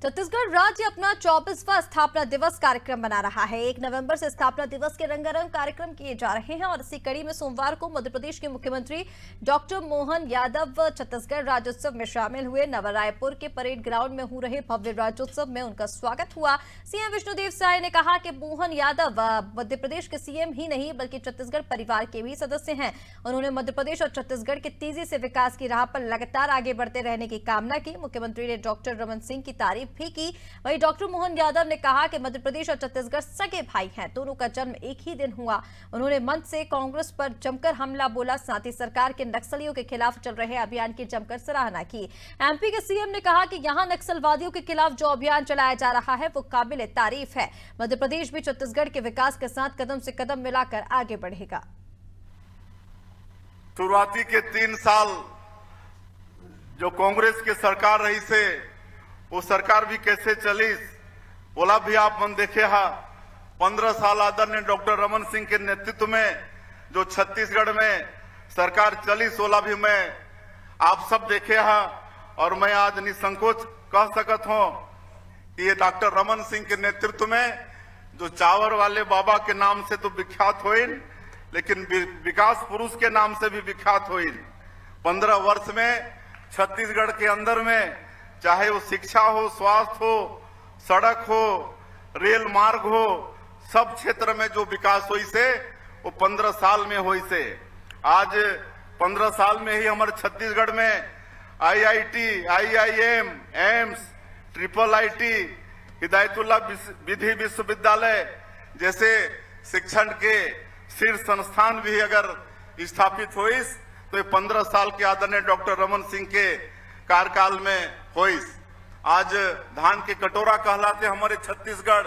छत्तीसगढ़ राज्य अपना 24वां स्थापना दिवस कार्यक्रम मना रहा है। 1 नवंबर से स्थापना दिवस के रंगारंग कार्यक्रम किए जा रहे हैं और इसी कड़ी में सोमवार को मध्य प्रदेश के मुख्यमंत्री डॉक्टर मोहन यादव छत्तीसगढ़ राज्योत्सव में शामिल हुए। नवा रायपुर के परेड ग्राउंड में हो रहे भव्य राज्योत्सव में उनका स्वागत हुआ। सीएम विष्णुदेव साय ने कहा कि मोहन यादव मध्य प्रदेश के सीएम ही नहीं बल्कि छत्तीसगढ़ परिवार के भी सदस्य हैं। उन्होंने मध्य प्रदेश और छत्तीसगढ़ के तेजी से विकास की राह पर लगातार आगे बढ़ते रहने की कामना की। मुख्यमंत्री ने डॉक्टर रमन सिंह की तारीफ भी की। वहीं डॉक्टर मोहन यादव ने कहा कि मध्य प्रदेश और छत्तीसगढ़ सगे भाई हैं, दोनों का जन्म एक ही दिन हुआ। उन्होंने मंच से कांग्रेस पर जमकर हमला बोला, साथ ही सरकार के नक्सलियों के खिलाफ चल रहे अभियान की जमकर सराहना की। एमपी के सीएम ने कहा कि यहां नक्सलवादियों के खिलाफ जो अभियान चलाया जा रहा है वो काबिल तारीफ है। मध्य प्रदेश भी छत्तीसगढ़ के विकास के साथ कदम से कदम मिलाकर आगे बढ़ेगा। शुरुआती के 3 साल जो कांग्रेस की सरकार रही से वो सरकार भी कैसे चली बोला भी आप मन देखे हा। 15 साल आदरणीय डॉक्टर रमन सिंह के नेतृत्व में जो छत्तीसगढ़ में सरकार चली सोला भी मैं आप सब देखे हा। और मैं आज निसंकोच कह सकत हूं कि ये डॉक्टर रमन सिंह के नेतृत्व में जो चावर वाले बाबा के नाम से तो विख्यात हुई, लेकिन विकास पुरुष के नाम से भी विख्यात हुई। 15 वर्ष में छत्तीसगढ़ के अंदर में चाहे वो शिक्षा हो, स्वास्थ्य हो, सड़क हो, रेल मार्ग हो, सब क्षेत्र में जो विकास हुई से वो 15 साल में हुई से। आज 15 साल में ही हमारे छत्तीसगढ़ में IIT, IIM, AIIMS, triple IT, Hidayatullah विधि विश्वविद्यालय जैसे शिक्षण के शीर्ष संस्थान भी अगर स्थापित हुई तो ये 15 साल के आदरणीय डॉक्टर रमन सिंह के कार्यकाल में हुई। आज धान के कटोरा कहलाते हमारे छत्तीसगढ़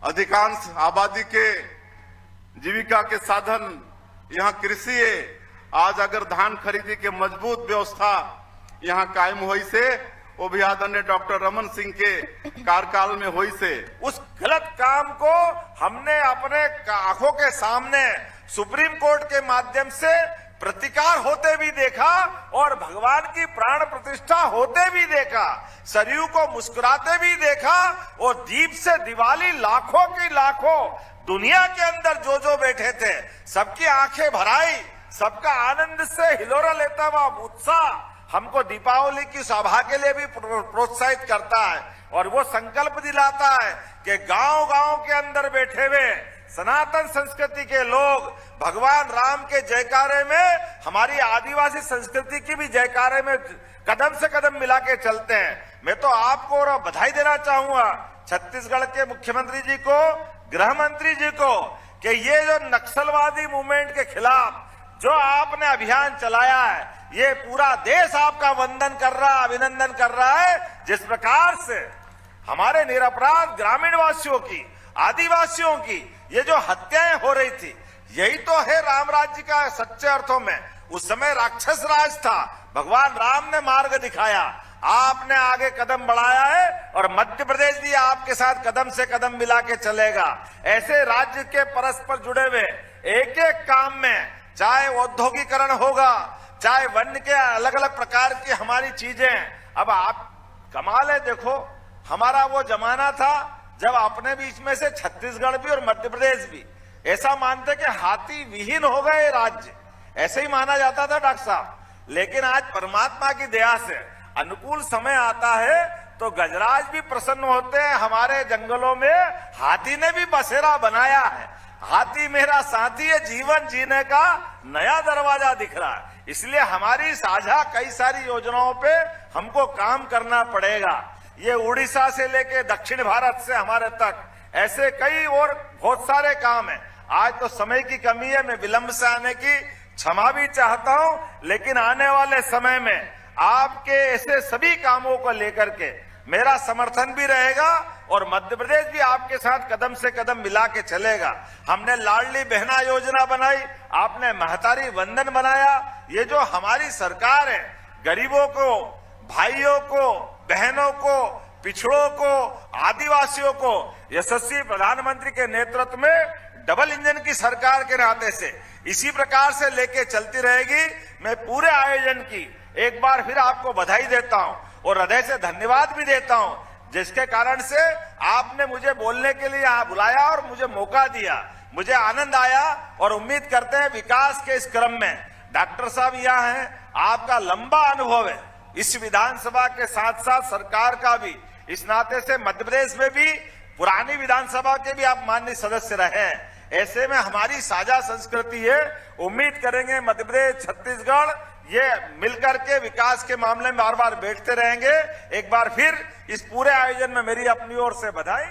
अधिकांश आबादी के जीविका के साधन यहाँ कृषि है। आज अगर धान खरीदी के मजबूत व्यवस्था यहाँ कायम हुई से वो भी आदरणीय डॉक्टर रमन सिंह के कार्यकाल में हुई से। उस गलत काम को हमने अपने आंखों के सामने सुप्रीम कोर्ट के माध्यम से प्रतिकार होते भी देखा और भगवान की प्राण प्रतिष्ठा होते भी देखा, सरयू को मुस्कुराते भी देखा और दीप से दिवाली लाखों की लाखों दुनिया के अंदर जो बैठे थे सबकी आंखें भराई, सबका आनंद से हिलोरा लेता हुआ उत्साह हमको दीपावली की सभा के लिए भी प्रोत्साहित करता है और वो संकल्प दिलाता है कि गांव-गांव के अंदर बैठे हुए सनातन संस्कृति के लोग भगवान राम के जयकारे में हमारी आदिवासी संस्कृति की भी जयकारे में कदम से कदम मिला के चलते हैं। मैं तो आपको और बधाई देना चाहूंगा छत्तीसगढ़ के मुख्यमंत्री जी को, गृह मंत्री जी को कि ये जो नक्सलवादी मूवमेंट के खिलाफ जो आपने अभियान चलाया है ये पूरा देश आपका वंदन कर रहा, अभिनंदन कर रहा है। जिस प्रकार से हमारे निरपराध ग्रामीण वासियों की, आदिवासियों की ये जो हत्याएं हो रही थी यही तो है राम राज्य का सच्चे अर्थों में। उस समय राक्षस राज था, भगवान राम ने मार्ग दिखाया, आपने आगे कदम बढ़ाया है और मध्य प्रदेश भी आपके साथ कदम से कदम मिला के चलेगा। ऐसे राज्य के परस्पर जुड़े हुए एक एक काम में चाहे औद्योगिकरण होगा, चाहे वन्य के अलग अलग प्रकार की हमारी चीजें। अब आप कमाल है, देखो हमारा वो जमाना था जब अपने बीच में से छत्तीसगढ़ भी और मध्य प्रदेश भी ऐसा मानते कि हाथी विहीन हो गए राज्य, ऐसे ही माना जाता था डॉक्टर साहब। लेकिन आज परमात्मा की दया से अनुकूल समय आता है तो गजराज भी प्रसन्न होते हैं। हमारे जंगलों में हाथी ने भी बसेरा बनाया है। हाथी मेरा साथी है, जीवन जीने का नया दरवाजा दिख रहा है। इसलिए हमारी साझा कई सारी योजनाओं पे हमको काम करना पड़ेगा। ये उड़ीसा से लेके दक्षिण भारत से हमारे तक ऐसे कई और बहुत सारे काम हैं। आज तो समय की कमी है, मैं विलंब से आने की क्षमा भी चाहता हूं, लेकिन आने वाले समय में आपके ऐसे सभी कामों को लेकर के मेरा समर्थन भी रहेगा और मध्य प्रदेश भी आपके साथ कदम से कदम मिला के चलेगा। हमने लाडली बहना योजना बनाई, आपने महतारी वंदन बनाया। ये जो हमारी सरकार है गरीबों को, भाइयों को, बहनों को, पिछड़ों को, आदिवासियों को यशस्वी प्रधानमंत्री के नेतृत्व में डबल इंजन की सरकार के नाते से इसी प्रकार से लेके चलती रहेगी। मैं पूरे आयोजन की एक बार फिर आपको बधाई देता हूं और हृदय से धन्यवाद भी देता हूं, जिसके कारण से आपने मुझे बोलने के लिए यहाँ बुलाया और मुझे मौका दिया। मुझे आनंद आया और उम्मीद करते हैं विकास के इस क्रम में डॉक्टर साहब यहाँ हैं, आपका लंबा अनुभव है इस विधानसभा के साथ साथ सरकार का भी, इस नाते से मध्य प्रदेश में भी पुरानी विधानसभा के भी आप माननीय सदस्य रहे हैं। ऐसे में हमारी साझा संस्कृति है, उम्मीद करेंगे मध्य प्रदेश छत्तीसगढ़ ये मिलकर के विकास के मामले में बार बार बैठते रहेंगे। एक बार फिर इस पूरे आयोजन में मेरी अपनी ओर से बधाई।